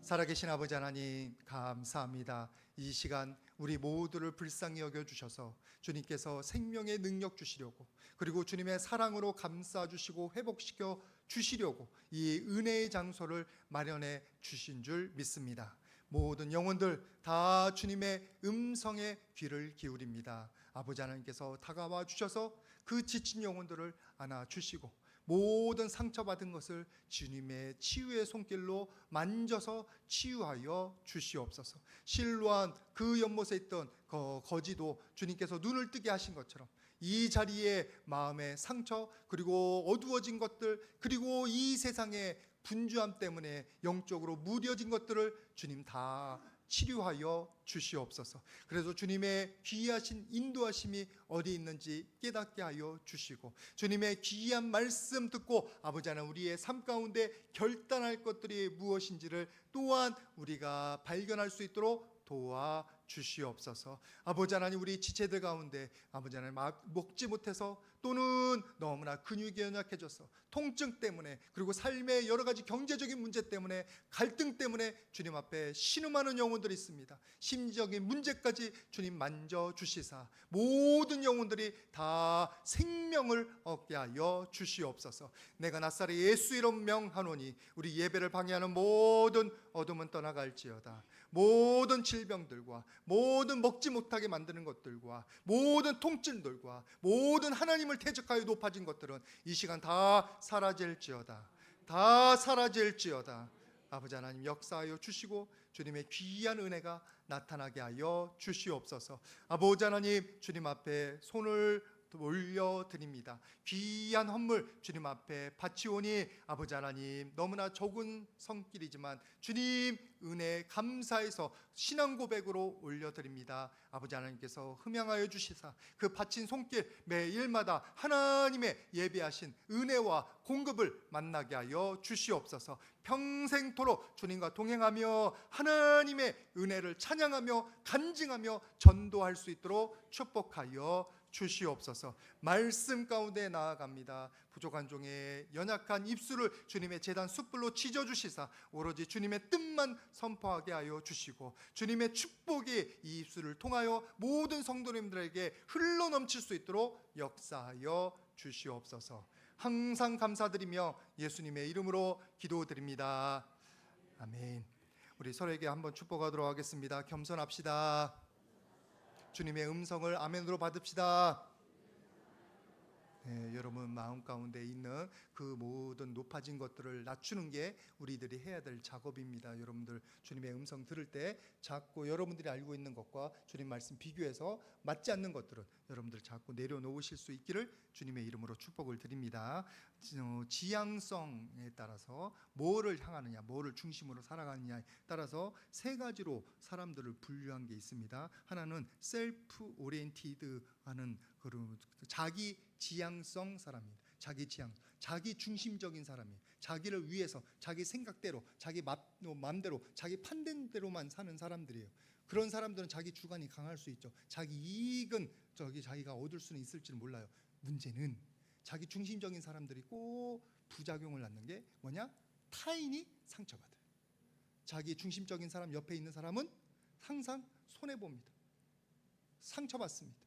살아계신 아버지 하나님 감사합니다. 이 시간 우리 모두를 불쌍히 여겨주셔서 주님께서 생명의 능력 주시려고, 그리고 주님의 사랑으로 감싸주시고 회복시켜 주시려고 이 은혜의 장소를 마련해 주신 줄 믿습니다. 모든 영혼들 다 주님의 음성에 귀를 기울입니다. 아버지 하나님께서 다가와 주셔서 그 지친 영혼들을 안아주시고 모든 상처받은 것을 주님의 치유의 손길로 만져서 치유하여 주시옵소서. 실로한 그 연못에 있던 거지도 주님께서 눈을 뜨게 하신 것처럼 이 자리에 마음의 상처, 그리고 어두워진 것들, 그리고 이 세상의 분주함 때문에 영적으로 무뎌진 것들을 주님 다 치료하여 주시옵소서. 그래서 주님의 귀하신 인도하심이 어디 있는지 깨닫게 하여 주시고, 주님의 귀한 말씀 듣고 아버지 하나님 우리의 삶 가운데 결단할 것들이 무엇인지를 또한 우리가 발견할 수 있도록 도와 주시옵소서. 아버지 하나님 우리 지체들 가운데 아버지 하나님 먹지 못해서, 또는 너무나 근육이 연약해져서 통증 때문에, 그리고 삶의 여러 가지 경제적인 문제 때문에, 갈등 때문에 주님 앞에 신음하는 영혼들이 있습니다. 심리적인 문제까지 주님 만져 주시사 모든 영혼들이 다 생명을 얻게 하여 주시옵소서. 내가 낫사렛 예수 이름 명하노니 우리 예배를 방해하는 모든 어둠은 떠나갈지어다. 모든 질병들과 모든 먹지 못하게 만드는 것들과 모든 통증들과 모든 하나님을 대적하여 높아진 것들은 이 시간 다 사라질지어다. 다 사라질지어다. 아버지 하나님 역사하여 주시고 주님의 귀한 은혜가 나타나게 하여 주시옵소서. 아버지 하나님 주님 앞에 손을 올려드립니다. 귀한 헌물 주님 앞에 바치오니 아버지 하나님 너무나 적은 성길이지만 주님 은혜 감사해서 신앙 고백으로 올려드립니다. 아버지 하나님께서 흠양하여 주시사 그 바친 손길 매일마다 하나님의 예비하신 은혜와 공급을 만나게 하여 주시옵소서. 평생토록 주님과 동행하며 하나님의 은혜를 찬양하며 간증하며 전도할 수 있도록 축복하여 주시옵소서. 말씀 가운데 나아갑니다. 부족한 종의 연약한 입술을 주님의 제단 숯불로 지져주시사 오로지 주님의 뜻만 선포하게 하여 주시고, 주님의 축복이 이 입술을 통하여 모든 성도님들에게 흘러넘칠 수 있도록 역사하여 주시옵소서. 항상 감사드리며 예수님의 이름으로 기도드립니다. 아멘. 우리 서로에게 한번 축복하도록 하겠습니다. 겸손합시다. 주님의 음성을 아멘으로 받읍시다. 네, 여러분 마음 가운데 있는 그 모든 높아진 것들을 낮추는 게 우리들이 해야 될 작업입니다. 여러분들 주님의 음성 들을 때 자꾸 여러분들이 알고 있는 것과 주님 말씀 비교해서 맞지 않는 것들은 여러분들 자꾸 내려놓으실 수 있기를 주님의 이름으로 축복을 드립니다. 지향성에 따라서 뭐를 향하느냐, 뭐를 중심으로 살아가느냐에 따라서 세 가지로 사람들을 분류한 게 있습니다. 하나는 셀프 오리엔티드 하는 자기 지향성 사람입니다. 자기 지향, 자기 중심적인 사람이에요. 자기를 위해서 자기 생각대로, 자기 마음대로, 자기 판단대로만 사는 사람들이에요. 그런 사람들은 자기 주관이 강할 수 있죠. 자기 이익은 자기가 얻을 수는 있을지는 몰라요. 문제는 자기 중심적인 사람들이 꼭 부작용을 낳는 게 뭐냐? 타인이 상처받아요. 자기 중심적인 사람 옆에 있는 사람은 항상 손해봅니다. 상처받습니다.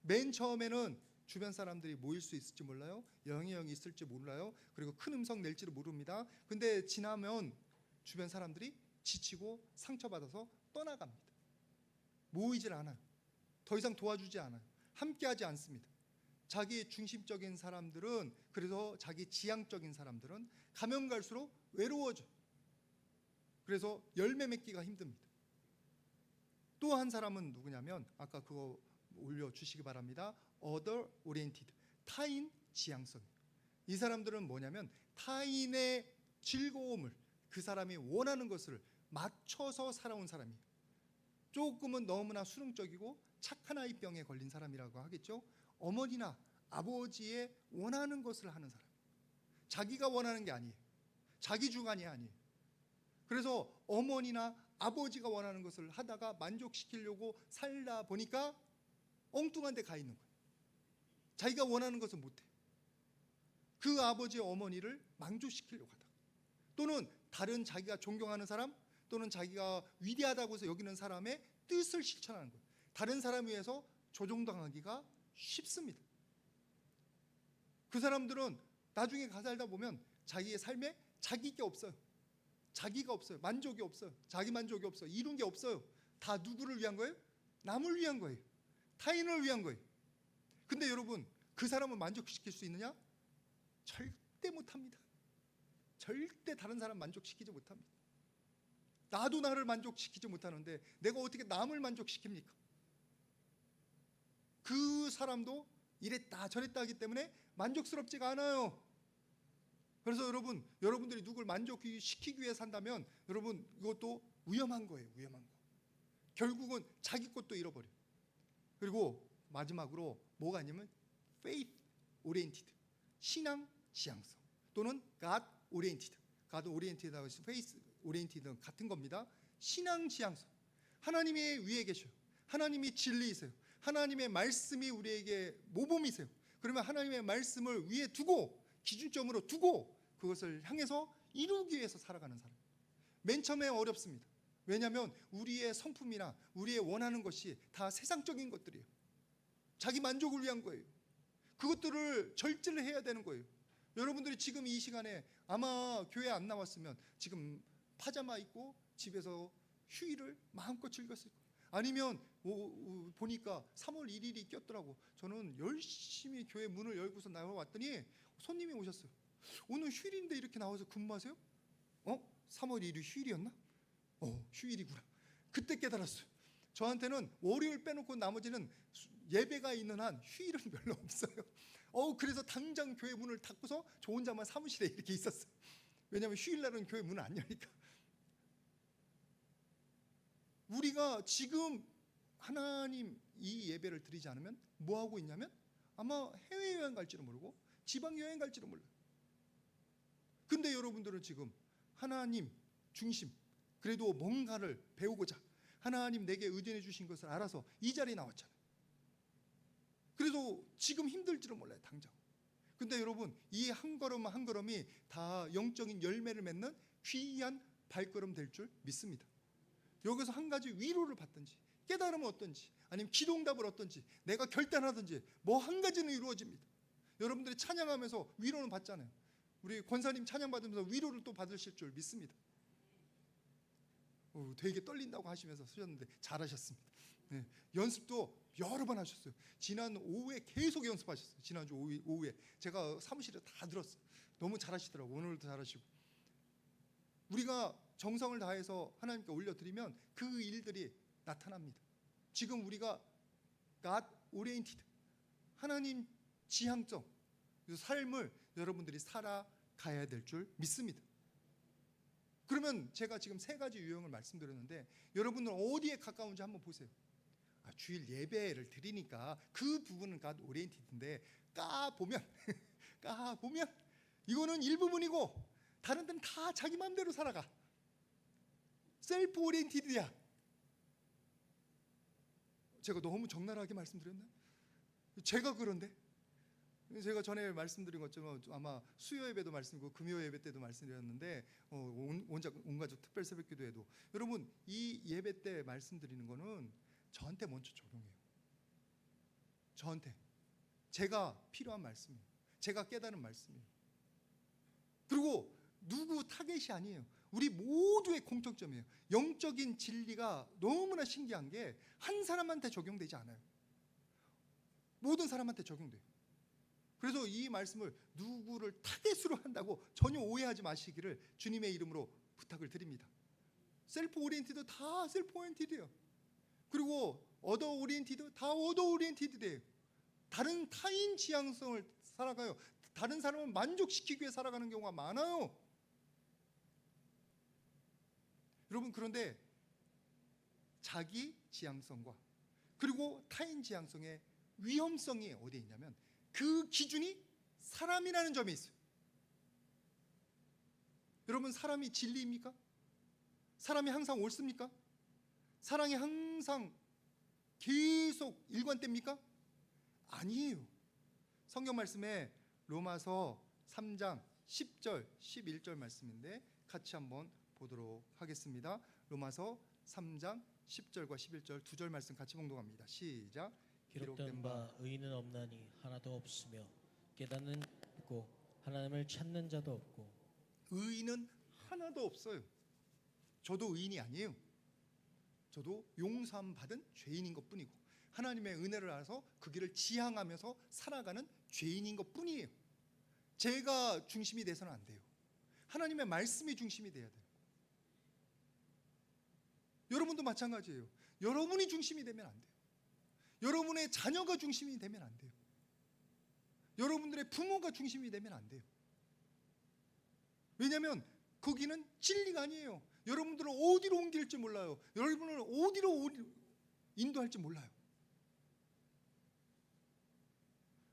맨 처음에는 주변 사람들이 모일 수 있을지 몰라요. 영향이 있을지 몰라요. 그리고 큰 음성 낼지도 모릅니다. 근데 지나면 주변 사람들이 지치고 상처받아서 떠나갑니다. 모이질 않아요. 더 이상 도와주지 않아요. 함께하지 않습니다. 자기 중심적인 사람들은, 그래서 자기 지향적인 사람들은 가면 갈수록 외로워져요. 그래서 열매 맺기가 힘듭니다. 또 한 사람은 누구냐면 아까 그거 올려주시기 바랍니다. other oriented, 타인 지향성. 이 사람들은 뭐냐면 타인의 즐거움을, 그 사람이 원하는 것을 맞춰서 살아온 사람이에요. 조금은 너무나 수능적이고 착한 아이병에 걸린 사람이라고 하겠죠. 어머니나 아버지의 원하는 것을 하는 사람. 자기가 원하는 게 아니에요. 자기 주관이 아니에요. 그래서 어머니나 아버지가 원하는 것을 하다가 만족시키려고 살다 보니까 엉뚱한 데 가 있는 거예요. 자기가 원하는 것을 못해. 그 아버지 어머니를 만족시키려고 하다가 또는 다른 자기가 존경하는 사람, 또는 자기가 위대하다고 해서 여기는 사람의 뜻을 실천하는 거예요. 다른 사람 위해서 조종당하기가 쉽습니다. 그 사람들은 나중에 가 살다 보면 자기의 삶에 자기게 없어요. 자기가 없어요. 만족이 없어요. 자기 만족이 없어요. 이룬 게 없어요. 다 누구를 위한 거예요? 남을 위한 거예요. 타인을 위한 거예요. 근데 여러분, 그 사람을 만족시킬 수 있느냐? 절대 못합니다. 절대 다른 사람 만족시키지 못합니다. 나도 나를 만족시키지 못하는데 내가 어떻게 남을 만족시킵니까? 그 사람도 이랬다 저랬다 하기 때문에 만족스럽지가 않아요. 그래서 여러분들이 누굴 만족시키기 위해 산다면 여러분, 이것도 위험한 거예요. 위험한 거. 결국은 자기 것도 잃어버려요. 그리고 마지막으로 뭐가 있냐면 faith oriented, 신앙 지향성, 또는 God oriented. God oriented하고 faith oriented는 같은 겁니다. 신앙 지향성. 하나님이 위에 계셔요. 하나님이 진리이세요. 하나님의 말씀이 우리에게 모범이세요. 그러면 하나님의 말씀을 위에 두고, 기준점으로 두고 그것을 향해서 이루기 위해서 살아가는 사람. 맨 처음에 어렵습니다. 왜냐하면 우리의 성품이나 우리의 원하는 것이 다 세상적인 것들이에요. 자기 만족을 위한 거예요. 그것들을 절제를 해야 되는 거예요. 여러분들이 지금 이 시간에 아마 교회 안 나왔으면 지금 파자마 입고 집에서 휴일을 마음껏 즐겼을 거예요. 아니면 보니까 3월 1일이 꼈더라고. 저는 열심히 교회 문을 열고서 나와왔더니 손님이 오셨어요. 오늘 휴일인데 이렇게 나와서 근무하세요? 3월 1일 휴일이었나? 휴일이구나. 그때 깨달았어요. 저한테는 월요일 빼놓고 나머지는 예배가 있는 한 휴일은 별로 없어요. 그래서 당장 교회 문을 닫고서 저 혼자만 사무실에 이렇게 있었어요. 왜냐하면 휴일날은 교회 문을 안 여니까. 우리가 지금 하나님 이 예배를 드리지 않으면 뭐 하고 있냐면 아마 해외여행 갈지도 모르고 지방여행 갈지도 몰라요. 근데 여러분들은 지금 하나님 중심, 그래도 뭔가를 배우고자 하나님 내게 의존해 주신 것을 알아서 이 자리에 나왔잖아요. 그래서 지금 힘들지도 몰라요, 당장. 근데 여러분, 이 한 걸음 한 걸음이 다 영적인 열매를 맺는 귀한 발걸음 될 줄 믿습니다. 여기서 한 가지 위로를 받든지, 깨달음을 얻든지, 아니면 기도응답을 얻든지, 내가 결단하든지 뭐 한 가지는 이루어집니다. 여러분들이 찬양하면서 위로는 받잖아요. 우리 권사님 찬양 받으면서 위로를 또 받으실 줄 믿습니다. 되게 떨린다고 하시면서 쓰셨는데 잘하셨습니다. 네, 연습도 여러 번 하셨어요. 지난 오후에 계속 연습하셨어요. 지난주 오후에 제가 사무실에 다 들었어요. 너무 잘하시더라고요. 오늘도 잘하시고. 우리가 정성을 다해서 하나님께 올려드리면 그 일들이 나타납니다. 지금 우리가 God oriented, 하나님 지향적 삶을 여러분들이 살아가야 될 줄 믿습니다. 그러면 제가 지금 세 가지 유형을 말씀드렸는데 여러분은 어디에 가까운지 한번 보세요. 주일 예배를 드리니까 그 부분은 God oriented인데 까보면 이거는 일부분이고 다른 데는 다 자기 마음대로 살아가. 셀프 오리엔티드야. 제가 너무 적나라하게 말씀드렸나요? 제가 그런데 제가 전에 말씀드린 것처럼 아마 수요 예배도 말씀드리고 금요 예배 때도 말씀드렸는데 온 가족 특별 새벽기도에도 여러분 이 예배 때 말씀드리는 거는 저한테 먼저 적용해요. 저한테 제가 필요한 말씀이에요. 제가 깨달은 말씀이에요. 그리고 누구 타겟이 아니에요. 우리 모두의 공통점이에요. 영적인 진리가 너무나 신기한 게 한 사람한테 적용되지 않아요. 모든 사람한테 적용돼요. 그래서 이 말씀을 누구를 타겟으로 한다고 전혀 오해하지 마시기를 주님의 이름으로 부탁을 드립니다. 셀프 오리엔티드 다 셀프 오리엔티드예요. 그리고 어더 오리엔티드 다 어더 오리엔티드예요. 다른 타인 지향성을 살아가요. 다른 사람을 만족시키기 위해 살아가는 경우가 많아요. 여러분, 그런데 자기 지향성과 그리고 타인 지향성의 위험성이 어디에 있냐면 그 기준이 사람이라는 점에 있어요. 여러분, 사람이 진리입니까? 사람이 항상 옳습니까? 사랑이 항상 계속 일관됩니까? 아니에요. 성경 말씀에 로마서 3장 10절 11절 말씀인데 같이 한번 보도록 하겠습니다. 로마서 3장 10절과 11절 두 절 말씀 같이 봉독합니다. 시작. 기록된 바 의인은 없나니 하나도 없으며 깨닫는 없고 하나님을 찾는 자도 없고. 의인은 하나도 없어요. 저도 의인이 아니에요. 저도 용서함 받은 죄인인 것뿐이고 하나님의 은혜를 알아서 그 길을 지향하면서 살아가는 죄인인 것뿐이에요. 제가 중심이 돼서는 안 돼요. 하나님의 말씀이 중심이 돼야 돼요. 여러분도 마찬가지예요. 여러분이 중심이 되면 안 돼요. 여러분의 자녀가 중심이 되면 안 돼요. 여러분들의 부모가 중심이 되면 안 돼요. 왜냐하면 거기는 진리가 아니에요. 여러분들은 어디로 옮길지 몰라요. 여러분은 어디로 인도할지 몰라요.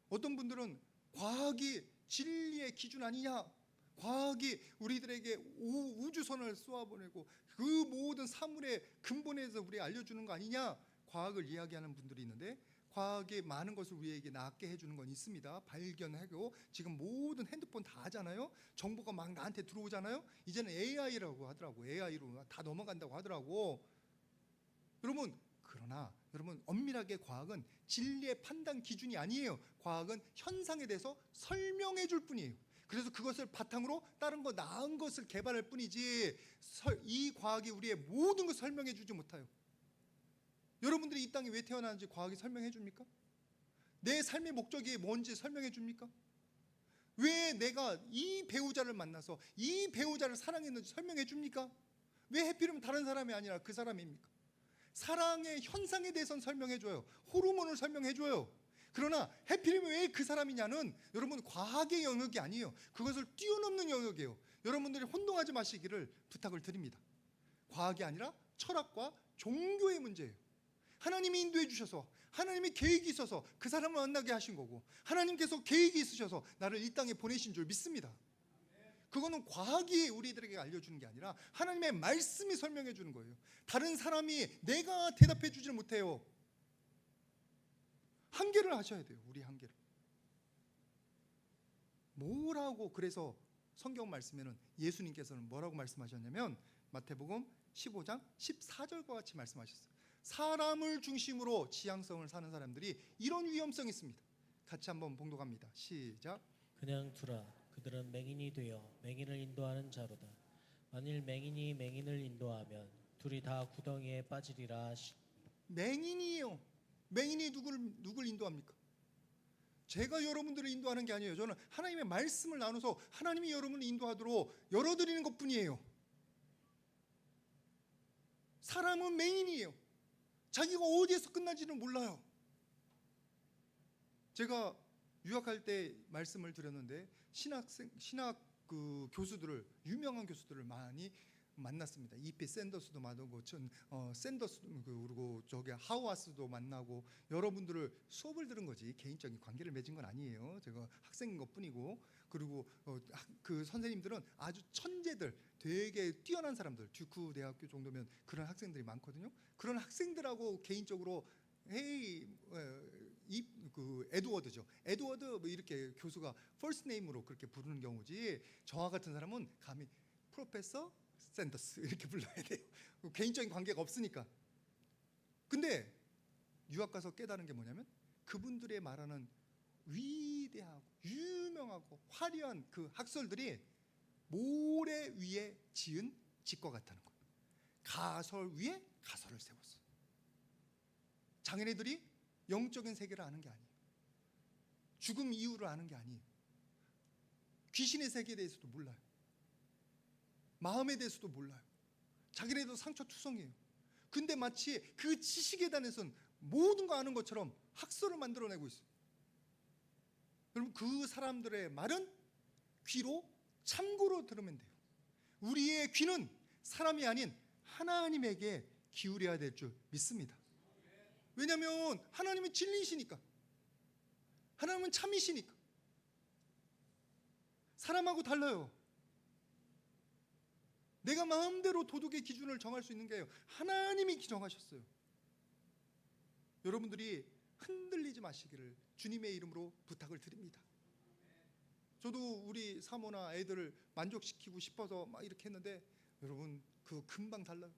어떤 분들은 과학이 진리의 기준 아니냐, 과학이 우리들에게 우주선을 쏘아보내고 그 모든 사물의 근본에서 우리에게 알려주는 거 아니냐, 과학을 이야기하는 분들이 있는데, 과학이 많은 것을 우리에게 낫게 해주는 건 있습니다. 발견하고 지금 모든 핸드폰 다 하잖아요. 정보가 막 나한테 들어오잖아요. 이제는 AI라고 하더라고. AI로 다 넘어간다고 하더라고. 여러분, 그러나 여러분, 엄밀하게 과학은 진리의 판단 기준이 아니에요. 과학은 현상에 대해서 설명해 줄 뿐이에요. 그래서 그것을 바탕으로 다른 거 나은 것을 개발할 뿐이지, 이 과학이 우리의 모든 것을 설명해 주지 못해요. 여러분들이 이 땅에 왜 태어나는지 과학이 설명해 줍니까? 내 삶의 목적이 뭔지 설명해 줍니까? 왜 내가 이 배우자를 만나서 이 배우자를 사랑했는지 설명해 줍니까? 왜 해필이면 다른 사람이 아니라 그 사람입니까? 사랑의 현상에 대해서는 설명해 줘요. 호르몬을 설명해 줘요. 그러나 해필이면 왜 그 사람이냐는 여러분 과학의 영역이 아니에요. 그것을 뛰어넘는 영역이에요. 여러분들이 혼동하지 마시기를 부탁을 드립니다. 과학이 아니라 철학과 종교의 문제예요. 하나님이 인도해 주셔서, 하나님이 계획이 있어서 그 사람을 만나게 하신 거고, 하나님께서 계획이 있으셔서 나를 이 땅에 보내신 줄 믿습니다. 그거는 과학이 우리들에게 알려주는 게 아니라 하나님의 말씀이 설명해 주는 거예요. 다른 사람이 내가 대답해 주질 못해요. 한계를 하셔야 돼요. 우리 한계를. 뭐라고, 그래서 성경 말씀에는 예수님께서는 뭐라고 말씀하셨냐면 마태복음 15장 14절과 같이 말씀하셨어요. 사람을 중심으로 지향성을 사는 사람들이 이런 위험성이 있습니다. 같이 한번 봉독합니다. 시작. 그냥 두라. 그들은 맹인이 되어 맹인을 인도하는 자로다. 만일 맹인이 맹인을 인도하면 둘이 다 구덩이에 빠지리라. 맹인이에요. 맹인이 누굴 인도합니까? 제가 여러분들을 인도하는 게 아니에요. 저는 하나님의 말씀을 나눠서 하나님이 여러분을 인도하도록 열어드리는 것뿐이에요. 사람은 맹인이에요. 자기가 어디에서 끝난지는 몰라요. 제가 유학할 때 말씀을 드렸는데 신학 교수들을, 유명한 교수들을 많이 만났습니다. E.P. 샌더스도 만나고, 샌더스 그리고 저기 하우아스도 만나고, 여러분들을 수업을 들은 거지 개인적인 관계를 맺은 건 아니에요. 제가 학생인 것뿐이고, 그리고 그 선생님들은 아주 천재들, 되게 뛰어난 사람들, 듀크 대학교 정도면 그런 학생들이 많거든요. 그런 학생들하고 개인적으로 그 에드워드죠. 에드워드 뭐 이렇게 교수가 퍼스트 네임으로 그렇게 부르는 경우지, 저와 같은 사람은 감히 프로페서 샌더스 이렇게 불러야 돼요. 개인적인 관계가 없으니까. 근데 유학 가서 깨달은 게 뭐냐면, 그분들의 말하는 위대하고 유명하고 화려한 그 학설들이 모래 위에 지은 집과 같다는 거예요. 가설 위에 가설을 세웠어요. 자기네들이 영적인 세계를 아는 게 아니에요. 죽음 이유를 아는 게 아니에요. 귀신의 세계에 대해서도 몰라요. 마음에 대해서도 몰라요. 자기네도 상처투성이에요. 근데 마치 그 지식에 대해서는 모든 거 아는 것처럼 학설을 만들어내고 있어요. 여러분, 그 사람들의 말은 귀로 참고로 들으면 돼요. 우리의 귀는 사람이 아닌 하나님에게 기울여야 될 줄 믿습니다. 왜냐하면 하나님은 진리이시니까, 하나님은 참이시니까. 사람하고 달라요. 내가 마음대로 도덕의 기준을 정할 수 있는 게 아니에요. 하나님이 정하셨어요. 여러분들이 흔들리지 마시기를 주님의 이름으로 부탁을 드립니다. 저도 우리 사모나 애들을 만족시키고 싶어서 막 이렇게 했는데 여러분 그 금방 달라요.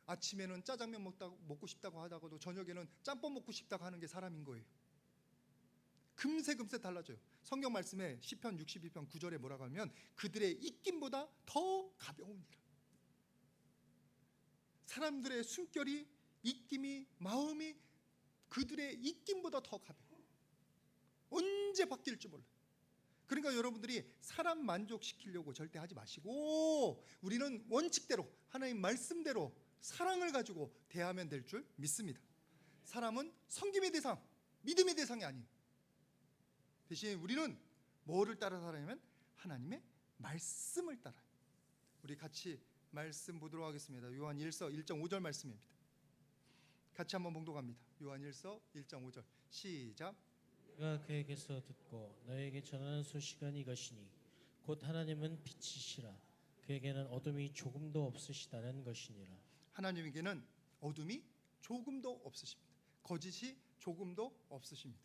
아침에는 짜장면 먹고 싶다고 하다가도 저녁에는 짬뽕 먹고 싶다고 하는 게 사람인 거예요. 금세 달라져요. 성경 말씀에 시편 62편 9절에 뭐라고 하면 그들의 입김보다 더 가벼우니라. 사람들의 숨결이, 입김이, 마음이 그들의 입김보다 더 가벼워. 언제 바뀔지 몰라. 그러니까 여러분들이 사람 만족시키려고 절대 하지 마시고 우리는 원칙대로 하나님 말씀대로 사랑을 가지고 대하면 될 줄 믿습니다. 사람은 섬김의 대상, 믿음의 대상이 아니에요. 대신 우리는 뭐를 따라 살아야면 하나님의 말씀을 따라요. 우리 같이 말씀 보도록 하겠습니다. 요한 1서 1.5절 말씀입니다. 같이 한번 봉독합니다. 요한 1서 1.5절 시작. 내가 그에게서 듣고 너에게 전하는 소식은 이것이니 곧 하나님은 빛이시라. 그에게는 어둠이 조금도 없으시다는 것이니라. 하나님에게는 어둠이 조금도 없으십니다. 거짓이 조금도 없으십니다.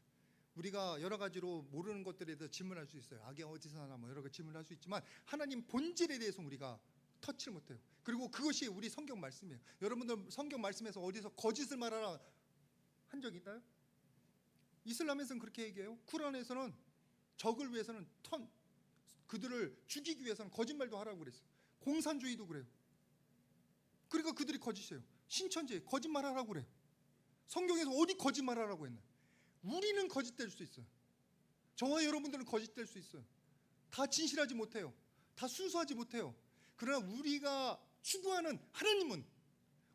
우리가 여러 가지로 모르는 것들에 대해서 질문할 수 있어요. 악이 어디서 나나 뭐 여러 가지 질문할 수 있지만 하나님 본질에 대해서 우리가 터치를 못해요. 그리고 그것이 우리 성경 말씀이에요. 여러분들 성경 말씀에서 어디서 거짓을 말하라 한 적 있나요? 이슬람에서는 그렇게 얘기해요. 쿠란에서는 적을 위해서는 그들을 죽이기 위해서는 거짓말도 하라고 그랬어요. 공산주의도 그래요. 그러니까 그들이 거짓이에요. 신천지 거짓말하라고 그래요. 성경에서 어디 거짓말하라고 했나요? 우리는 거짓될 수 있어요. 저와 여러분들은 거짓될 수 있어요. 다 진실하지 못해요. 다 순수하지 못해요. 그러나 우리가 추구하는 하나님은,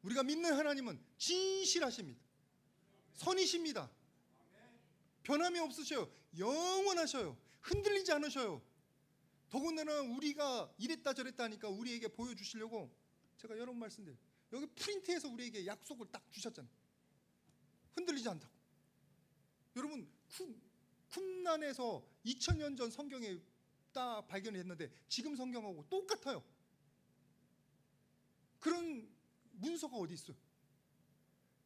우리가 믿는 하나님은 진실하십니다. 선이십니다. 변함이 없으셔요. 영원하셔요. 흔들리지 않으셔요. 더군다나 우리가 이랬다 저랬다 하니까 우리에게 보여주시려고 제가 여러 번 말씀드려요. 여기 프린트해서 우리에게 약속을 딱 주셨잖아요. 흔들리지 않다고. 여러분 쿰난에서 2000년 전 성경에 딱 발견했는데 지금 성경하고 똑같아요. 그런 문서가 어디 있어요?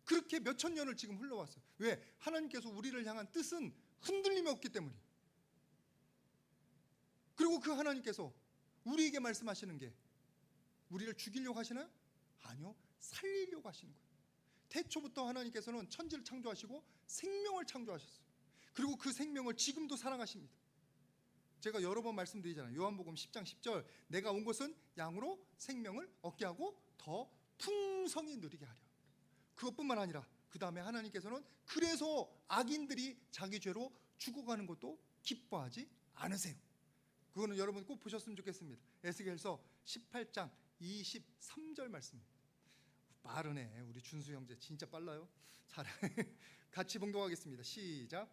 그렇게 몇천 년을 지금 흘러왔어요. 왜? 하나님께서 우리를 향한 뜻은 흔들림이 없기 때문이에요. 그리고 그 하나님께서 우리에게 말씀하시는 게 우리를 죽이려고 하시나요? 아니요. 살리려고 하시는 거예요. 태초부터 하나님께서는 천지를 창조하시고 생명을 창조하셨어요. 그리고 그 생명을 지금도 사랑하십니다. 제가 여러 번 말씀드리잖아요. 요한복음 10장 10절 내가 온 것은 양으로 생명을 얻게 하고 더 풍성히 누리게 하려. 그것뿐만 아니라 그 다음에 하나님께서는 그래서 악인들이 자기 죄로 죽어가는 것도 기뻐하지 않으세요. 그거는 여러분 꼭 보셨으면 좋겠습니다. 에스겔서 18장 23절 말씀입니다. 빠르네. 우리 준수 형제 진짜 빨라요. 잘 같이 봉독하겠습니다. 시작.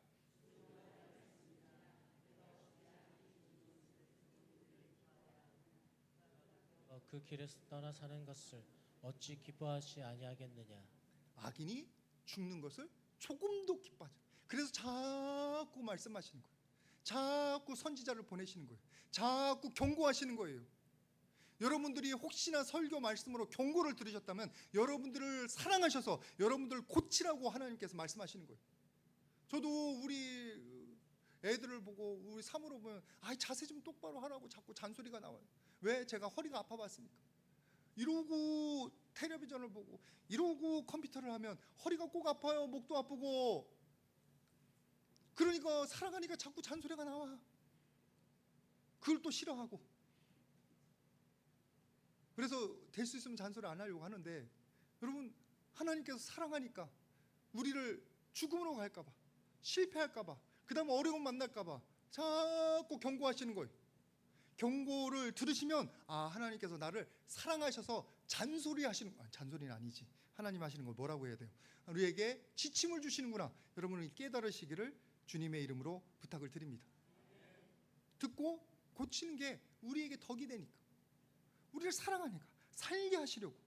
그 길에서 떠나 사는 것을 어찌 기뻐하지 아니하겠느냐. 악인이 죽는 것을 조금도 기뻐하지. 그래서 자꾸 말씀하시는 거예요. 자꾸 선지자를 보내시는 거예요. 자꾸 경고하시는 거예요. 여러분들이 혹시나 설교 말씀으로 경고를 들으셨다면 여러분들을 사랑하셔서 여러분들을 고치라고 하나님께서 말씀하시는 거예요. 저도 우리 애들을 보고 우리 사모를 보면 자세 좀 똑바로 하라고 자꾸 잔소리가 나와요. 왜? 제가 허리가 아파봤으니까. 이러고 텔레비전을 보고 이러고 컴퓨터를 하면 허리가 꼭 아파요. 목도 아프고. 그러니까 살아가니까 자꾸 잔소리가 나와. 그걸 또 싫어하고. 그래서 될 수 있으면 잔소리 안 하려고 하는데 여러분 하나님께서 사랑하니까 우리를 죽음으로 갈까 봐, 실패할까 봐, 그 다음에 어려움 만날까 봐 자꾸 경고하시는 거예요. 경고를 들으시면 하나님께서 나를 사랑하셔서 잔소리 하시는 거야. 잔소리는 아니지. 하나님 하시는 걸 뭐라고 해야 돼요? 우리에게 지침을 주시는구나. 여러분이 깨달으시기를 주님의 이름으로 부탁을 드립니다. 듣고 고치는 게 우리에게 덕이 되니까. 우리를 사랑하니까 살게 하시려고.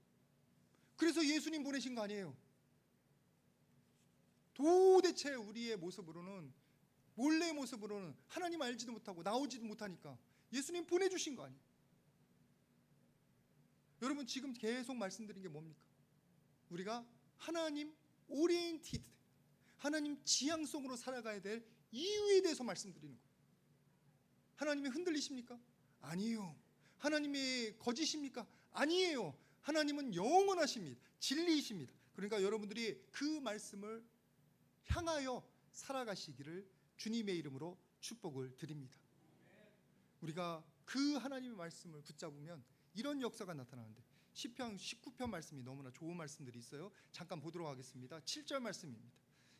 그래서 예수님 보내신 거 아니에요. 도대체 우리의 모습으로는, 몰래의 모습으로는 하나님 알지도 못하고 나오지도 못하니까 예수님 보내주신 거 아니에요. 여러분 지금 계속 말씀드린 게 뭡니까? 우리가 하나님 오리엔티드, 하나님 지향성으로 살아가야 될 이유에 대해서 말씀드리는 거예요. 하나님이 흔들리십니까? 아니에요. 하나님이 거짓입니까? 아니에요. 하나님은 영원하십니다. 진리이십니다. 그러니까 여러분들이 그 말씀을 향하여 살아가시기를 주님의 이름으로 축복을 드립니다. 우리가 그 하나님의 말씀을 붙잡으면 이런 역사가 나타나는데, 시편 19편 말씀이 너무나 좋은 말씀들이 있어요. 잠깐 보도록 하겠습니다. 7절 말씀입니다.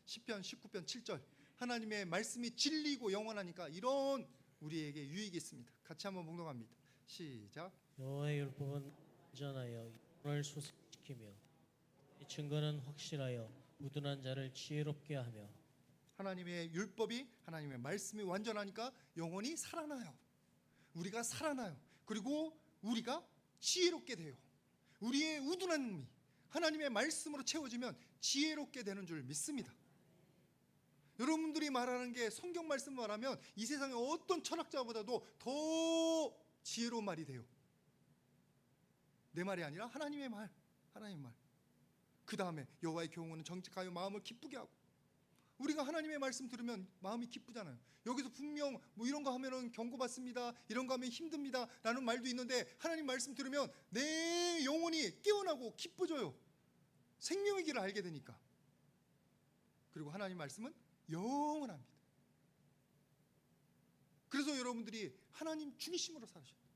시편 19편 7절. 하나님의 말씀이 진리고 영원하니까 이런 우리에게 유익이 있습니다. 같이 한번 봉독합니다. 시작. 여호와의 율법은 안전하여 영혼을 소생시키며 이 증거는 확실하여 우둔한 자를 지혜롭게 하며. 하나님의 율법이, 하나님의 말씀이 완전하니까 영혼이 살아나요. 우리가 살아나요. 그리고 우리가 지혜롭게 돼요. 우리의 우둔한 몸이 하나님의 말씀으로 채워지면 지혜롭게 되는 줄 믿습니다. 여러분들이 말하는 게 성경 말씀 말하면 이 세상의 어떤 철학자보다도 더 지혜로운 말이 돼요. 내 말이 아니라 하나님의 말, 하나님의 말. 그 다음에 여호와의 교훈은 정직하여 마음을 기쁘게 하고. 우리가 하나님의 말씀 들으면 마음이 기쁘잖아요. 여기서 분명 뭐 이런 거 하면은 경고받습니다, 이런 거 하면 힘듭니다 라는 말도 있는데, 하나님 말씀 들으면 내 영혼이 깨어나고 기뻐져요. 생명의 길을 알게 되니까. 그리고 하나님 말씀은 영원합니다. 그래서 여러분들이 하나님 중심으로 살으셔야 돼요.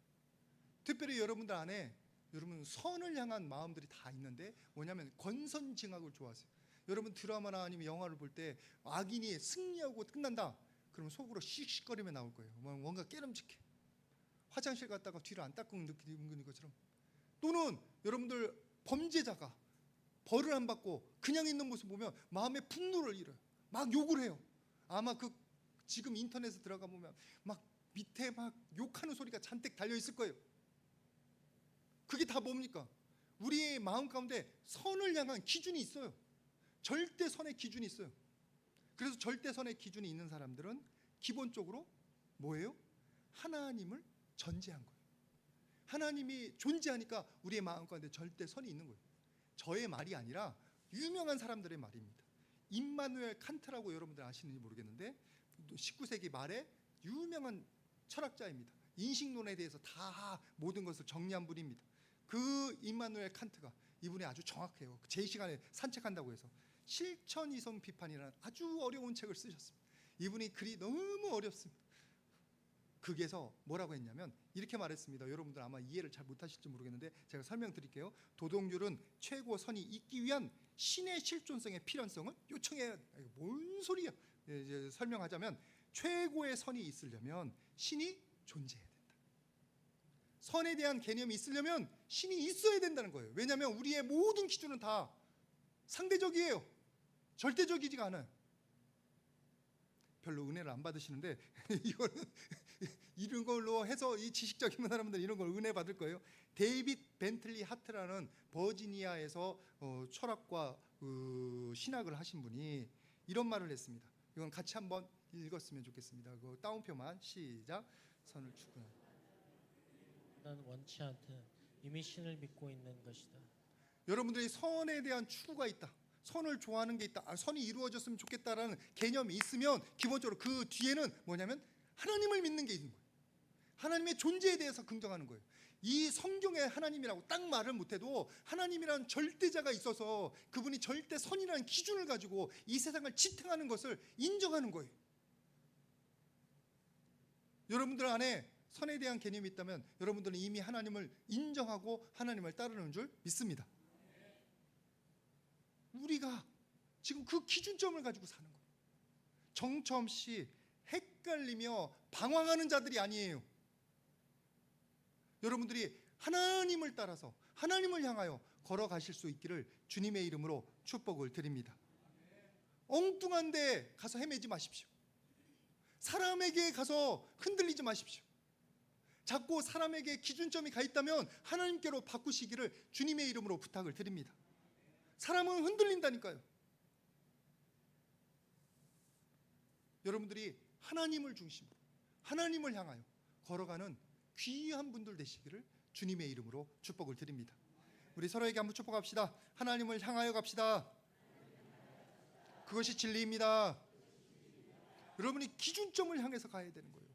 특별히 여러분들 안에 여러분 선을 향한 마음들이 다 있는데, 뭐냐면 권선징악을 좋아하세요. 여러분 드라마나 아니면 영화를 볼 때 악인이 승리하고 끝난다 그러면 속으로 씩씩거리며 나올 거예요. 뭔가 깨름직해. 화장실 갔다가 뒤를 안 닦고 느끼는 것처럼. 또는 여러분들 범죄자가 벌을 안 받고 그냥 있는 모습 보면 마음의 분노를 잃어요. 막 욕을 해요. 아마 그 지금 인터넷에 들어가 보면 막 밑에 막 욕하는 소리가 잔뜩 달려 있을 거예요. 그게 다 뭡니까? 우리의 마음 가운데 선을 향한 기준이 있어요. 절대선의 기준이 있어요. 그래서 절대선의 기준이 있는 사람들은 기본적으로 뭐예요? 하나님을 전제한 거예요. 하나님이 존재하니까 우리의 마음 가운데 절대선이 있는 거예요. 저의 말이 아니라 유명한 사람들의 말입니다. 임마누엘 칸트라고 여러분들 아시는지 모르겠는데 19세기 말에 유명한 철학자입니다. 인식론에 대해서 다 모든 것을 정리한 분입니다. 그 임마누엘 칸트가, 이분이 아주 정확해요. 제 시간에 산책한다고 해서 실천이성 비판이라는 아주 어려운 책을 쓰셨습니다. 이분이 글이 너무 어렵습니다. 거기에서 뭐라고 했냐면 이렇게 말했습니다. 여러분들 아마 이해를 잘 못하실지 모르겠는데 제가 설명드릴게요. 도덕률은 최고 선이 있기 위한 신의 실존성의 필연성을 요청해야. 뭔 소리야? 이제 설명하자면 최고의 선이 있으려면 신이 존재해야 된다. 선에 대한 개념이 있으려면 신이 있어야 된다는 거예요. 왜냐하면 우리의 모든 기준은 다 상대적이에요. 절대적이지가 않아요. 별로 은혜를 안 받으시는데 이거는 이런 걸로 해서 이 지식적인 사람들 이런 걸 은혜 받을 거예요. 데이빗 벤틀리 하트라는 버지니아에서 철학과 신학을 하신 분이 이런 말을 했습니다. 이건 같이 한번 읽었으면 좋겠습니다. 그 따옴표만 시작. 선을 추구하는. 난 원치 않든 이미 신을 믿고 있는 것이다. 여러분들이 선에 대한 추구가 있다. 선을 좋아하는 게 있다. 선이 이루어졌으면 좋겠다라는 개념이 있으면 기본적으로 그 뒤에는 뭐냐면 하나님을 믿는 게 있는 거예요. 하나님의 존재에 대해서 긍정하는 거예요. 이 성경에 하나님이라고 딱 말을 못해도 하나님이라는 절대자가 있어서 그분이 절대선이라는 기준을 가지고 이 세상을 지탱하는 것을 인정하는 거예요. 여러분들 안에 선에 대한 개념이 있다면 여러분들은 이미 하나님을 인정하고 하나님을 따르는 줄 믿습니다. 우리가 지금 그 기준점을 가지고 사는 거예요. 정처 없이 헷갈리며 방황하는 자들이 아니에요. 여러분들이 하나님을 따라서 하나님을 향하여 걸어가실 수 있기를 주님의 이름으로 축복을 드립니다. 엉뚱한 데 가서 헤매지 마십시오. 사람에게 가서 흔들리지 마십시오. 자꾸 사람에게 기준점이 가 있다면 하나님께로 바꾸시기를 주님의 이름으로 부탁을 드립니다. 사람은 흔들린다니까요. 여러분들이 하나님을 중심으로 하나님을 향하여 걸어가는 귀한 분들 되시기를 주님의 이름으로 축복을 드립니다. 우리 서로에게 한번 축복합시다. 하나님을 향하여 갑시다. 그것이 진리입니다. 여러분이 기준점을 향해서 가야 되는 거예요.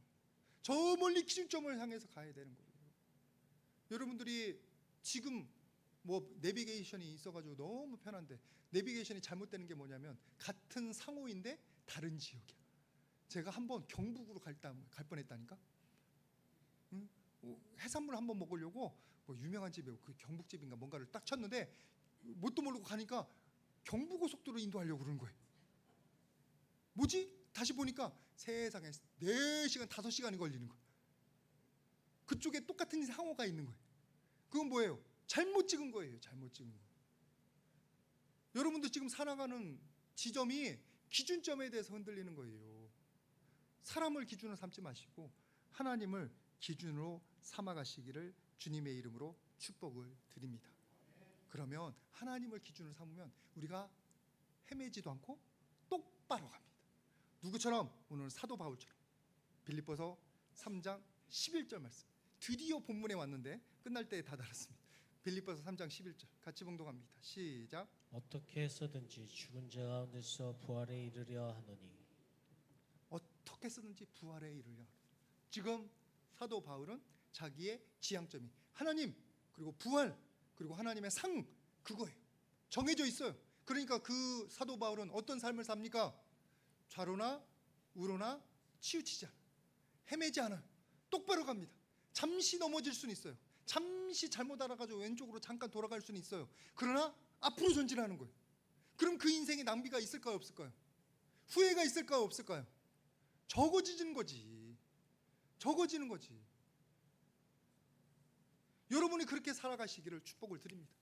저 멀리 기준점을 향해서 가야 되는 거예요. 여러분들이 지금 뭐 내비게이션이 있어가지고 너무 편한데, 내비게이션이 잘못되는 게 뭐냐면 같은 상호인데 다른 지역이야. 제가 한번 경북으로 갈 뻔했다니까. 응? 해산물 한번 먹으려고 뭐 유명한 집에 그 경북집인가 뭔가를 딱 쳤는데 뭣도 모르고 가니까 경부고속도로 인도하려고 그러는 거예요. 뭐지? 다시 보니까 세상에 4시간 5시간이 걸리는 거예요. 그쪽에 똑같은 상호가 있는 거예요. 그건 뭐예요? 잘못 찍은 거예요. 잘못 찍은 거. 여러분도 지금 살아가는 지점이 기준점에 대해서 흔들리는 거예요. 사람을 기준으로 삼지 마시고 하나님을 기준으로 삼아가시기를 주님의 이름으로 축복을 드립니다. 그러면 하나님을 기준으로 삼으면 우리가 헤매지도 않고 똑바로 갑니다. 누구처럼? 오늘 사도 바울처럼. 빌립보서 3장 11절 말씀. 드디어 본문에 왔는데 끝날 때 다 달았습니다. 빌립보서 3장 11절 같이 봉독합니다. 시작. 어떻게 해서든지 죽은 자 가운데서 부활에 이르려 하노니. 어떻게 쓰든지 부활에 이르려. 지금 사도 바울은 자기의 지향점이 하나님, 그리고 부활, 그리고 하나님의 상, 그거예요. 정해져 있어요. 그러니까 그 사도 바울은 어떤 삶을 삽니까? 좌로나 우로나 치우치지 않아요. 헤매지 않아요. 똑바로 갑니다. 잠시 넘어질 수는 있어요. 잠시 잘못 알아가지고 왼쪽으로 잠깐 돌아갈 수는 있어요. 그러나 앞으로 전진하는 거예요. 그럼 그 인생에 낭비가 있을까요, 없을까요? 후회가 있을까요, 없을까요? 적어지는 거지. 적어지는 거지. 여러분이 그렇게 살아가시기를 축복을 드립니다.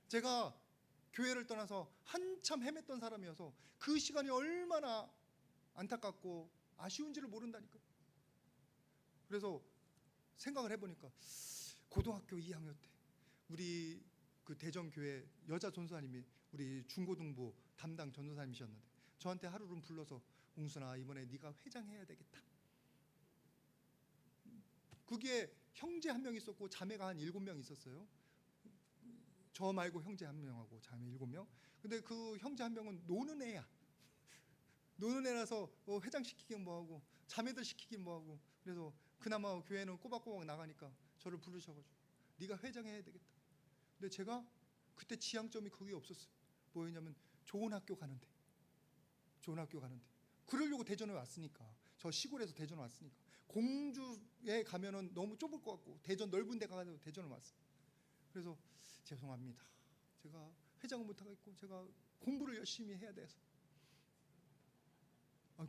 제가 교회를 떠나서 한참 헤맸던 사람이어서 그 시간이 얼마나 안타깝고 아쉬운지를 모른다니까요. 그래서 생각을 해보니까 고등학교 2학년 때 우리 그 대전교회 여자 전도사님이 우리 중고등부 담당 전도사님이셨는데 저한테 하루는 불러서 웅순아, 이번에 네가 회장해야 되겠다. 그게 형제 한 명 있었고 자매가 한 7명 있었어요. 저 말고 형제 한 명하고 자매 7명. 근데 그 형제 한 명은 노는 애야. 노는 애라서 회장 시키긴 뭐하고 자매들 시키긴 뭐하고. 그래서 그나마 교회는 꼬박꼬박 나가니까 저를 부르셔가지고 네가 회장해야 되겠다. 근데 제가 그때 지향점이 거기에 없었어요. 뭐였냐면 좋은 학교 가는데. 좋은 학교 가는데. 그러려고 대전에 왔으니까. 저 시골에서 대전 왔으니까. 공주에 가면은 너무 좁을 것 같고 대전 넓은 데 가서 대전을 왔어요. 그래서 죄송합니다. 제가 회장은 못하겠고 제가 공부를 열심히 해야 돼서.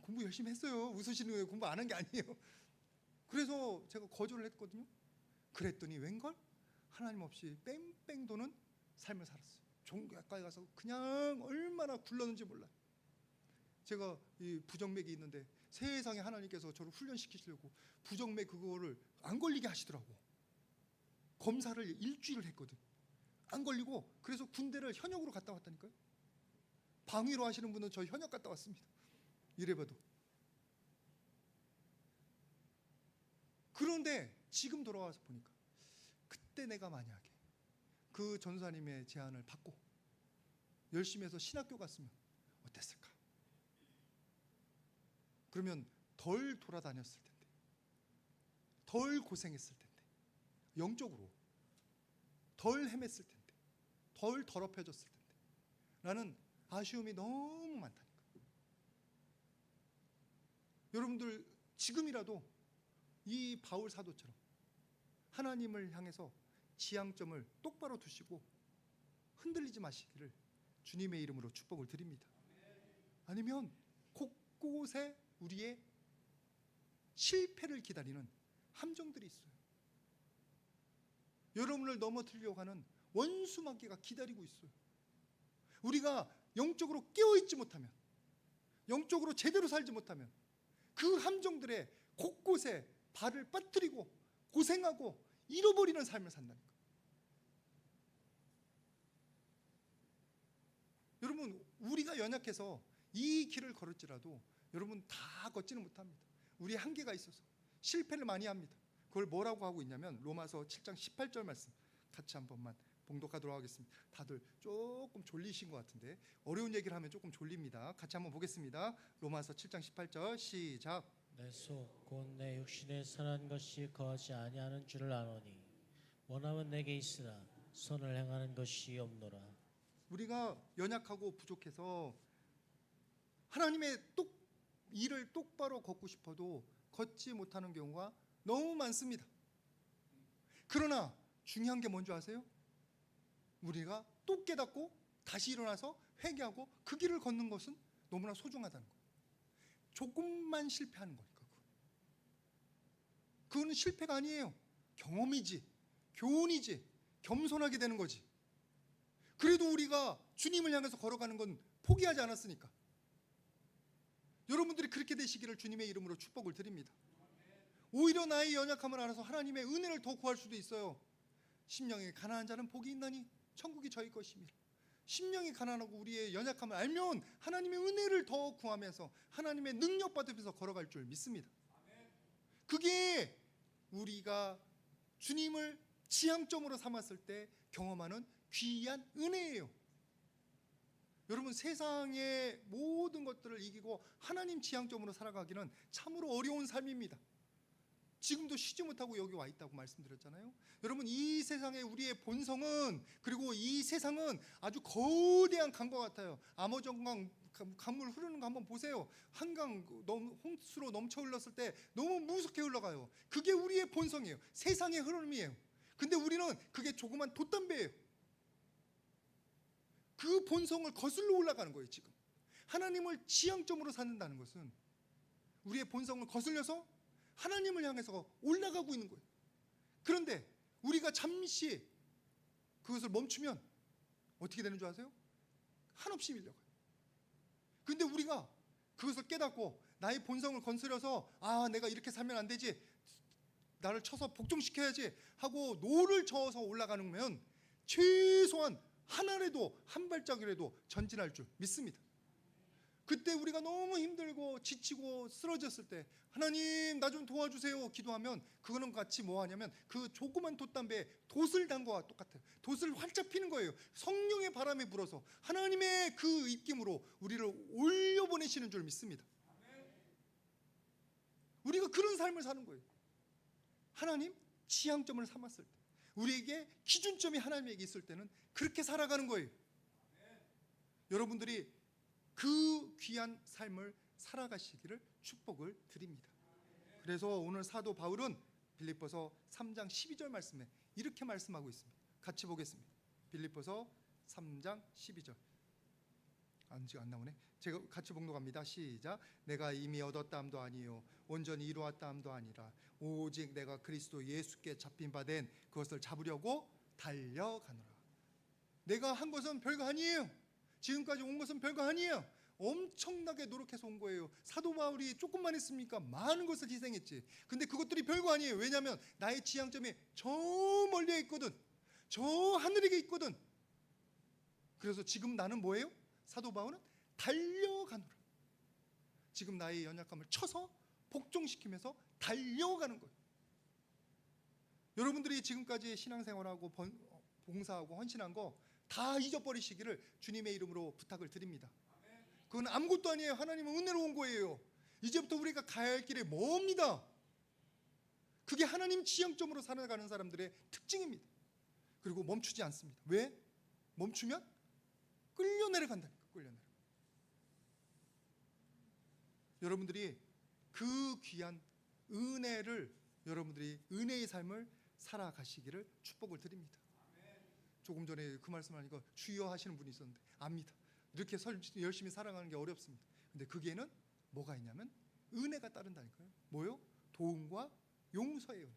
공부 열심히 했어요. 웃으시는 거예요. 공부 안 한 게 아니에요. 그래서 제가 거절을 했거든요. 그랬더니 웬걸? 하나님 없이 뺑뺑 도는 삶을 살았어요. 종교학과에 가서 그냥 얼마나 굴렀는지 몰라요. 제가 이 부정맥이 있는데 세상에 하나님께서 저를 훈련시키시려고 부정맥 그거를 안 걸리게 하시더라고. 검사를 일주일을 했거든. 안 걸리고 그래서 군대를 현역으로 갔다 왔다니까요. 방위로 하시는 분은 저 현역 갔다 왔습니다. 이래봐도. 그런데 지금 돌아와서 보니까 그때 내가 만약에 그 전사님의 제안을 받고 열심히 해서 신학교 갔으면 어땠을까? 그러면 덜 돌아다녔을 텐데, 덜 고생했을 텐데, 영적으로 덜 헤맸을 텐데, 덜 더럽혀졌을 텐데 라는 아쉬움이 너무 많다니까. 여러분들 지금이라도 이 바울 사도처럼 하나님을 향해서 지향점을 똑바로 두시고 흔들리지 마시기를 주님의 이름으로 축복을 드립니다. 아니면 곳곳에 우리의 실패를 기다리는 함정들이 있어요. 여러분을 넘어뜨리려고 하는 원수마귀가 기다리고 있어요. 우리가 영적으로 깨어있지 못하면, 영적으로 제대로 살지 못하면 그 함정들의 곳곳에 발을 빠뜨리고 고생하고 잃어버리는 삶을 산다니까. 여러분, 우리가 연약해서 이 길을 걸을지라도 여러분 다 걷지는 못합니다. 우리의 한계가 있어서 실패를 많이 합니다. 그걸 뭐라고 하고 있냐면 로마서 7장 18절 말씀 같이 한 번만 봉독하도록 하겠습니다. 다들 조금 졸리신 것 같은데 어려운 얘기를 하면 조금 졸립니다. 같이 한번 보겠습니다. 로마서 7장 18절 시작. 내 속 곧 내 육신에 선한 것이 거하지 아니하는 줄을 아노니 원함은 내게 있으나 선을 행하는 것이 없노라. 우리가 연약하고 부족해서 하나님의 일을 똑바로 걷고 싶어도 걷지 못하는 경우가 너무 많습니다. 그러나 중요한 게 뭔지 아세요? 우리가 또 깨닫고 다시 일어나서 회개하고 그 길을 걷는 것은 너무나 소중하다는 거예요. 조금만 실패하는 거니까 그거는 실패가 아니에요. 경험이지, 교훈이지, 겸손하게 되는 거지. 그래도 우리가 주님을 향해서 걸어가는 건 포기하지 않았으니까. 여러분들이 그렇게 되시기를 주님의 이름으로 축복을 드립니다. 오히려 나의 연약함을 알아서 하나님의 은혜를 더 구할 수도 있어요. 심령이 가난한 자는 복이 있나니 천국이 저희 것입니다. 심령이 가난하고 우리의 연약함을 알면 하나님의 은혜를 더 구하면서 하나님의 능력 받으면서 걸어갈 줄 믿습니다. 그게 우리가 주님을 지향점으로 삼았을 때 경험하는 귀한 은혜예요. 여러분, 세상의 모든 것들을 이기고 하나님 지향점으로 살아가기는 참으로 어려운 삶입니다. 지금도 쉬지 못하고 여기 와 있다고 말씀드렸잖아요. 여러분, 이 세상의 우리의 본성은, 그리고 이 세상은 아주 거대한 강과 같아요. 아마존강 강물 흐르는 거 한번 보세요. 한강 홍수로 넘쳐 흘렀을 때 너무 무섭게 흘러가요. 그게 우리의 본성이에요. 세상의 흐름이에요. 근데 우리는 그게 조그만 돛담배예요. 그 본성을 거슬러 올라가는 거예요. 지금 하나님을 지향점으로 삼는다는 것은 우리의 본성을 거슬려서 하나님을 향해서 올라가고 있는 거예요. 그런데 우리가 잠시 그것을 멈추면 어떻게 되는 줄 아세요? 한없이 밀려가요. 그런데 우리가 그것을 깨닫고 나의 본성을 건드려서 내가 이렇게 살면 안 되지, 나를 쳐서 복종시켜야지 하고 노를 저어서 올라가는 거면 최소한 하나라도 한 발짝이라도 전진할 줄 믿습니다. 그때 우리가 너무 힘들고 지치고 쓰러졌을 때 하나님 나 좀 도와주세요 기도하면 그거는 같이 뭐 하냐면 그 조그만 돛담배에 돛을 단 거와 똑같아요. 돛을 활짝 피는 거예요. 성령의 바람이 불어서 하나님의 그 입김으로 우리를 올려보내시는 줄 믿습니다. 우리가 그런 삶을 사는 거예요. 하나님 지향점을 삼았을 때, 우리에게 기준점이 하나님에게 있을 때는 그렇게 살아가는 거예요. 여러분들이 그 귀한 삶을 살아가시기를 축복을 드립니다. 그래서 오늘 사도 바울은 빌립보서 3장 12절 말씀에 이렇게 말씀하고 있습니다. 같이 보겠습니다. 빌립보서 3장 12절. 아직 안 나오네. 제가 같이 봉독합니다. 시작. 내가 이미 얻었다함도 아니요 온전히 이루었다함도 아니라 오직 내가 그리스도 예수께 잡힌 바 된 그것을 잡으려고 달려가노라. 내가 한 것은 별거 아니에요. 지금까지 온 것은 별거 아니에요. 엄청나게 노력해서 온 거예요. 사도 바울이 조금만 했습니까? 많은 것을 희생했지. 근데 그것들이 별거 아니에요. 왜냐하면 나의 지향점이 저 멀리에 있거든. 저 하늘에 있거든. 그래서 지금 나는 뭐예요? 사도 바울은 달려가노라. 지금 나의 연약함을 쳐서 복종시키면서 달려가는 거예요. 여러분들이 지금까지 신앙생활하고 봉사하고 헌신한 거 다 잊어버리시기를 주님의 이름으로 부탁을 드립니다. 그건 아무것도 아니에요. 하나님은 은혜로 온 거예요. 이제부터 우리가 가야 할 길이 멉니다. 그게 하나님 지향점으로 살아가는 사람들의 특징입니다. 그리고 멈추지 않습니다. 왜? 멈추면 끌려 내려간다니까. 끌려 내려. 여러분들이 그 귀한 은혜를, 여러분들이 은혜의 삶을 살아가시기를 축복을 드립니다. 조금 전에 그 말씀하니까 주여 하시는 분이 있었는데 압니다. 이렇게 열심히 살아가는 게 어렵습니다. 근데 거기에는 뭐가 있냐면 은혜가 따른다니까요. 뭐요? 도움과 용서의 은혜.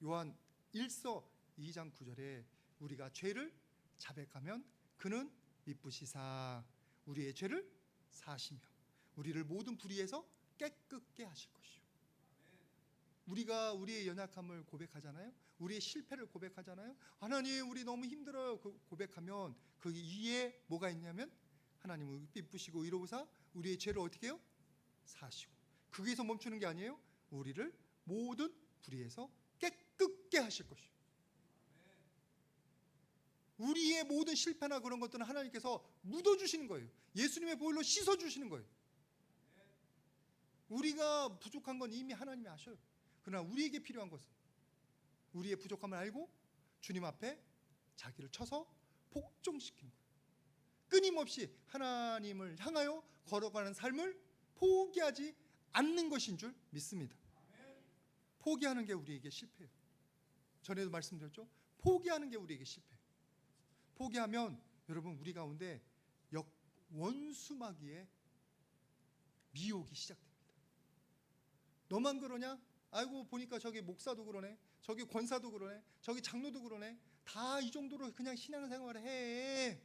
요한 1서 2장 9절에 우리가 죄를 자백하면 그는 미쁘시사 우리의 죄를 사시며 우리를 모든 불의에서 깨끗게 하실 것이요. 우리가 우리의 연약함을 고백하잖아요. 우리의 실패를 고백하잖아요. 하나님 우리 너무 힘들어요. 고백하면 그 위에 뭐가 있냐면 하나님은 기쁘시고 이로우사 우리의 죄를 어떻게 해요? 사시고. 거기에서 멈추는 게 아니에요. 우리를 모든 불의에서 깨끗게 하실 것이요. 우리의 모든 실패나 그런 것들은 하나님께서 묻어주시는 거예요. 예수님의 보혈로 씻어주시는 거예요. 우리가 부족한 건 이미 하나님이 아셔요. 그러나 우리에게 필요한 것은 우리의 부족함을 알고 주님 앞에 자기를 쳐서 복종시키는 거예요. 끊임없이 하나님을 향하여 걸어가는 삶을 포기하지 않는 것인 줄 믿습니다. 포기하는 게 우리에게 실패예요. 전에도 말씀드렸죠. 포기하는 게 우리에게 실패예요. 포기하면 여러분 우리 가운데 원수마귀의 미혹이 시작됩니다. 너만 그러냐? 아이고 보니까 저기 목사도 그러네, 저기 권사도 그러네, 저기 장로도 그러네. 다 이 정도로 그냥 신앙생활을 해.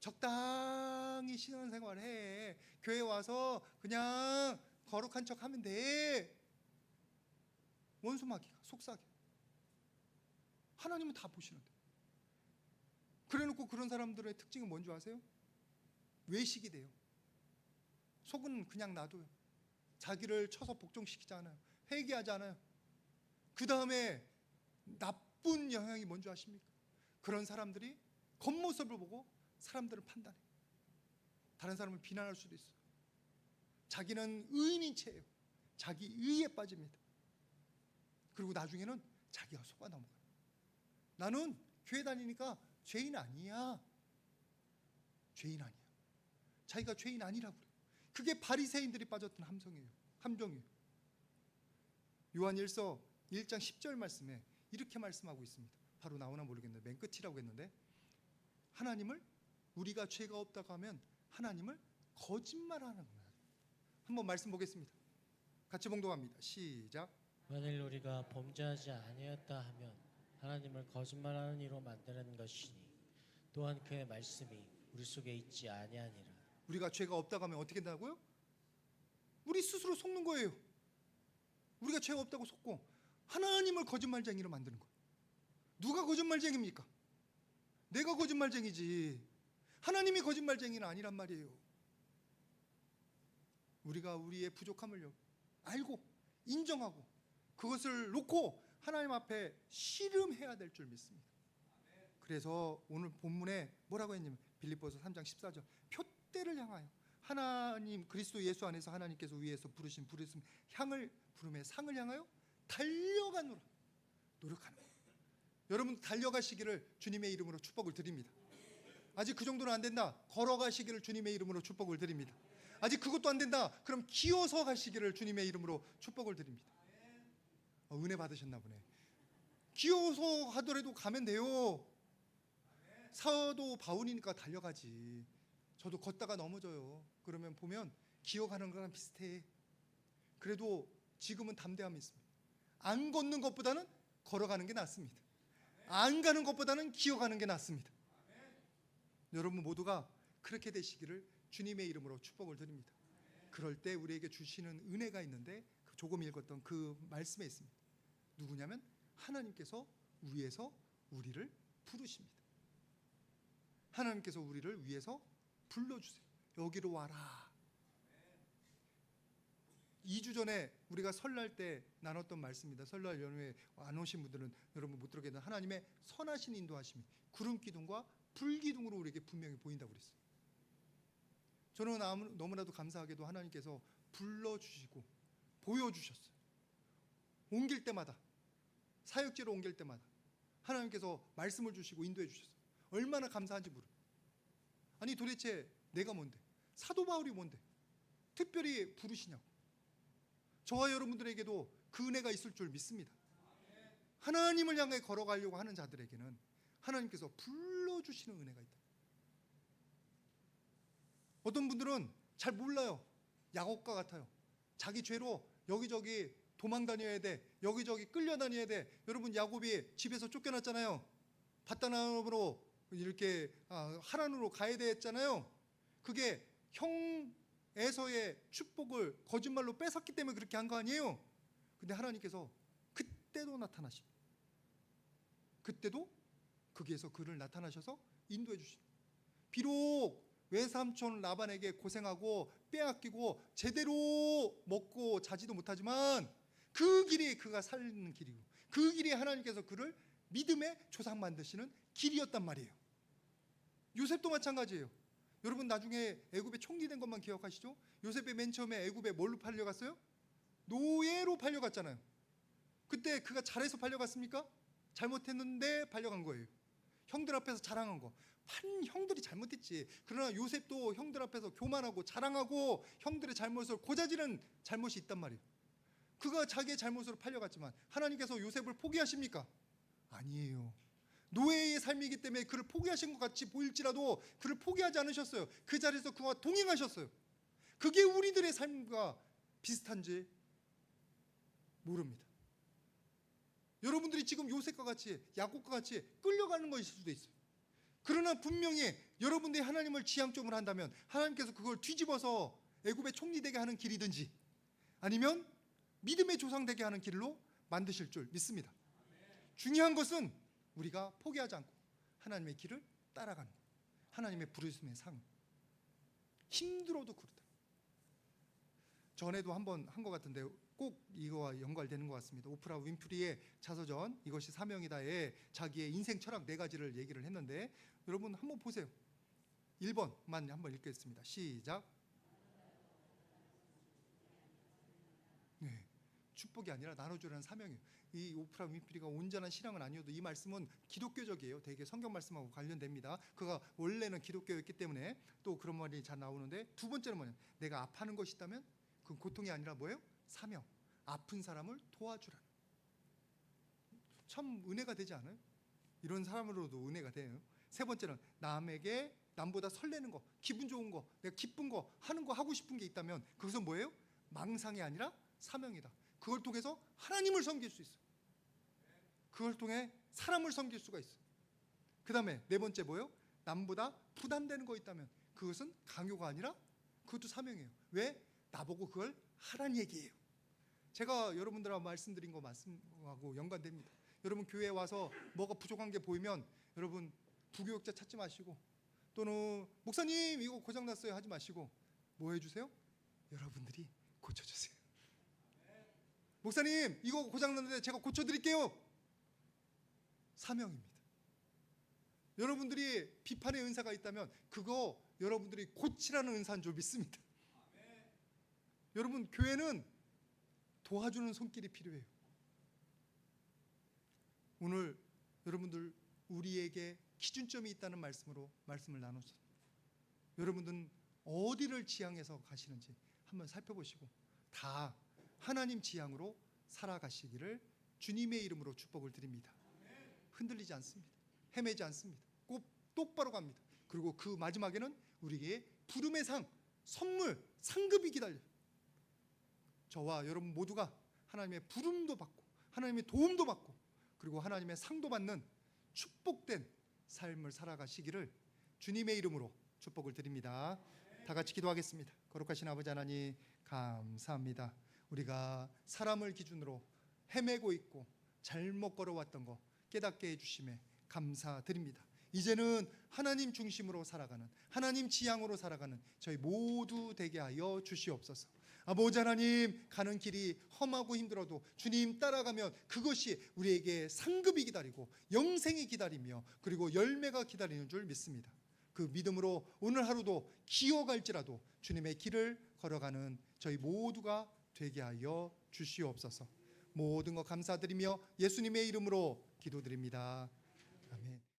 적당히 신앙생활을 해. 교회 와서 그냥 거룩한 척 하면 돼. 원수마귀가 속삭여. 하나님은 다 보시는데. 그래놓고 그런 사람들의 특징은 뭔지 아세요? 외식이 돼요. 속은 그냥 놔둬요. 자기를 쳐서 복종시키지 않아요. 회개하지 않아요. 그 다음에 나쁜 영향이 뭔지 아십니까? 그런 사람들이 겉모습을 보고 사람들을 판단해요. 다른 사람을 비난할 수도 있어요. 자기는 의인인 채예요. 자기 의에 빠집니다. 그리고 나중에는 자기가 속아 넘어가요. 나는 교회 다니니까 죄인 아니야. 죄인 아니야. 자기가 죄인 아니라고 그래요. 그게 바리새인들이 빠졌던 함정이에요. 요한 1서 1장 10절 말씀에 이렇게 말씀하고 있습니다. 바로 나오나 모르겠는데 맨 끝이라고 했는데, 하나님을, 우리가 죄가 없다고 하면 하나님을 거짓말하는 거예요. 한번 말씀 보겠습니다. 같이 봉독합니다. 시작. 만일 우리가 범죄하지 아니었다 하면 하나님을 거짓말하는 이로 만드는 것이니 또한 그의 말씀이 우리 속에 있지 아니하니라. 우리가 죄가 없다고 하면 어떻게 된다고요? 우리 스스로 속는 거예요. 우리가 죄가 없다고 속고 하나님을 거짓말쟁이로 만드는 거예요. 누가 거짓말쟁이입니까? 내가 거짓말쟁이지. 하나님이 거짓말쟁이는 아니란 말이에요. 우리가 우리의 부족함을 알고 인정하고 그것을 놓고 하나님 앞에 씨름해야 될 줄 믿습니다. 그래서 오늘 본문에 뭐라고 했냐면 빌립보서 3장 14절, 표대를 향하여 하나님 그리스도 예수 안에서 하나님께서 위에서 부르신 부름의 상을 향하여 달려가노라. 노력하는 거예요. 여러분 달려가시기를 주님의 이름으로 축복을 드립니다. 아직 그 정도는 안 된다, 걸어가시기를 주님의 이름으로 축복을 드립니다. 아직 그것도 안 된다, 그럼 기어서 가시기를 주님의 이름으로 축복을 드립니다. 은혜 받으셨나 보네. 기어서 하더라도 가면 돼요. 사도 바울이니까 달려가지. 저도 걷다가 넘어져요. 그러면 보면 기어가는 거랑 비슷해. 그래도 지금은 담대함이 있습니다. 안 걷는 것보다는 걸어가는 게 낫습니다. 안 가는 것보다는 기어가는 게 낫습니다. 여러분 모두가 그렇게 되시기를 주님의 이름으로 축복을 드립니다. 그럴 때 우리에게 주시는 은혜가 있는데 조금 읽었던 그 말씀에 있습니다. 누구냐면 하나님께서 위에서 우리를 부르십니다. 하나님께서 우리를 위에서 불러주세요. 여기로 와라. 2주 전에 우리가 설날 때 나눴던 말씀입니다. 설날 연휴에 안 오신 분들은 여러분 못 들었겠는데, 하나님의 선하신 인도하심이 구름 기둥과 불 기둥으로 우리에게 분명히 보인다고 그랬어요. 저는 너무나도 감사하게도 하나님께서 불러주시고 보여주셨어요. 옮길 때마다, 사역지로 옮길 때마다 하나님께서 말씀을 주시고 인도해 주셨어요. 얼마나 감사한지 모릅니다. 아니 도대체 내가 뭔데, 사도 바울이 뭔데 특별히 부르시냐고. 저와 여러분들에게도 그 은혜가 있을 줄 믿습니다. 하나님을 향해 걸어가려고 하는 자들에게는 하나님께서 불러주시는 은혜가 있다. 어떤 분들은 잘 몰라요. 야곱과 같아요. 자기 죄로 여기저기 도망 다녀야 돼, 여기저기 끌려다녀야 돼. 여러분 야곱이 집에서 쫓겨났잖아요. 바다나움으로 이렇게 하란으로 가야 됐잖아요. 그게 형 에서의 축복을 거짓말로 뺏었기 때문에 그렇게 한 거 아니에요. 근데 하나님께서 그때도 나타나십니다. 그때도 거기에서 그를 나타나셔서 인도해 주십니다. 비록 외삼촌 라반에게 고생하고 빼앗기고 제대로 먹고 자지도 못하지만 그 길이 그가 살는 길이고, 그 길이 하나님께서 그를 믿음의 조상 만드시는 길이었단 말이에요. 요셉도 마찬가지예요. 여러분 나중에 애굽에 총리된 것만 기억하시죠? 요셉이 맨 처음에 애굽에 뭘로 팔려갔어요? 노예로 팔려갔잖아요. 그때 그가 잘해서 팔려갔습니까? 잘못했는데 팔려간 거예요. 형들 앞에서 자랑한 거. 형들이 잘못했지. 그러나 요셉도 형들 앞에서 교만하고 자랑하고 형들의 잘못을 고자지는 잘못이 있단 말이에요. 그가 자기의 잘못으로 팔려갔지만 하나님께서 요셉을 포기하십니까? 아니에요. 노예의 삶이기 때문에 그를 포기하신 것 같이 보일지라도 그를 포기하지 않으셨어요. 그 자리에서 그와 동행하셨어요. 그게 우리들의 삶과 비슷한지 모릅니다. 여러분들이 지금 요셉과 같이 야곱과 같이 끌려가는 것일 수도 있어요. 그러나 분명히 여러분들이 하나님을 지향점으로 한다면 하나님께서 그걸 뒤집어서 애굽의 총리 되게 하는 길이든지 아니면 믿음의 조상 되게 하는 길로 만드실 줄 믿습니다. 중요한 것은 우리가 포기하지 않고 하나님의 길을 따라가는 거예요. 하나님의 부르심의 삶. 힘들어도 그렇다. 전에도 한번 한 것 같은데 꼭 이거와 연관되는 것 같습니다. 오프라 윈프리의 자서전 이것이 사명이다에 자기의 인생 철학 4가지를 얘기를 했는데 여러분 한번 보세요. 1번만 한번 읽겠습니다. 시작. 네, 축복이 아니라 나눠주라는 사명이에요. 이 오프라 윈프리가 온전한 신앙은 아니어도 이 말씀은 기독교적이에요. 되게 성경 말씀하고 관련됩니다. 그가 원래는 기독교였기 때문에 또 그런 말이 잘 나오는데 두 번째는 뭐냐? 내가 아파하는 것이 있다면 그 고통이 아니라 뭐예요? 사명. 아픈 사람을 도와주라는. 참 은혜가 되지 않아요? 이런 사람으로도 은혜가 돼요. 세 번째는 남보다 설레는 거, 기분 좋은 거, 내가 기쁜 거, 하는 거 하고 싶은 게 있다면 그것은 뭐예요? 망상이 아니라 사명이다. 그걸 통해서 하나님을 섬길 수 있어요. 그걸 통해 사람을 섬길 수가 있어요. 그 다음에 4번째 뭐예요? 남보다 부담되는 거 있다면 그것은 강요가 아니라 그것도 사명이에요. 왜? 나보고 그걸 하라는 얘기예요. 제가 여러분들하고 말씀드린 거 말씀하고 연관됩니다. 여러분 교회에 와서 뭐가 부족한 게 보이면 여러분 부교육자 찾지 마시고 또는 목사님 이거 고장났어요 하지 마시고 뭐 해주세요? 여러분들이 고쳐주세요. 목사님 이거 고장났는데 제가 고쳐드릴게요. 사명입니다. 여러분들이 비판의 은사가 있다면 그거 여러분들이 고치라는 은사인 줄 믿습니다. 여러분 교회는 도와주는 손길이 필요해요. 오늘 여러분들 우리에게 기준점이 있다는 말씀으로 말씀을 나눴습니다. 여러분들은 어디를 지향해서 가시는지 한번 살펴보시고 다 하나님 지향으로 살아가시기를 주님의 이름으로 축복을 드립니다. 흔들리지 않습니다. 헤매지 않습니다. 꼭 똑바로 갑니다. 그리고 그 마지막에는 우리에게 부름의 상, 선물, 상급이 기다려요. 저와 여러분 모두가 하나님의 부름도 받고 하나님의 도움도 받고 그리고 하나님의 상도 받는 축복된 삶을 살아가시기를 주님의 이름으로 축복을 드립니다. 다 같이 기도하겠습니다. 거룩하신 아버지 하나님 감사합니다. 우리가 사람을 기준으로 헤매고 있고 잘못 걸어왔던 거 깨닫게 해주심에 감사드립니다. 이제는 하나님 중심으로 살아가는 하나님 지향으로 살아가는 저희 모두 되게 하여 주시옵소서. 아버지 하나님 가는 길이 험하고 힘들어도 주님 따라가면 그것이 우리에게 상급이 기다리고 영생이 기다리며 그리고 열매가 기다리는 줄 믿습니다. 그 믿음으로 오늘 하루도 기어갈지라도 주님의 길을 걸어가는 저희 모두가 되게 하여 주시옵소서. 모든 것 감사드리며 예수님의 이름으로 기도드립니다. 아멘.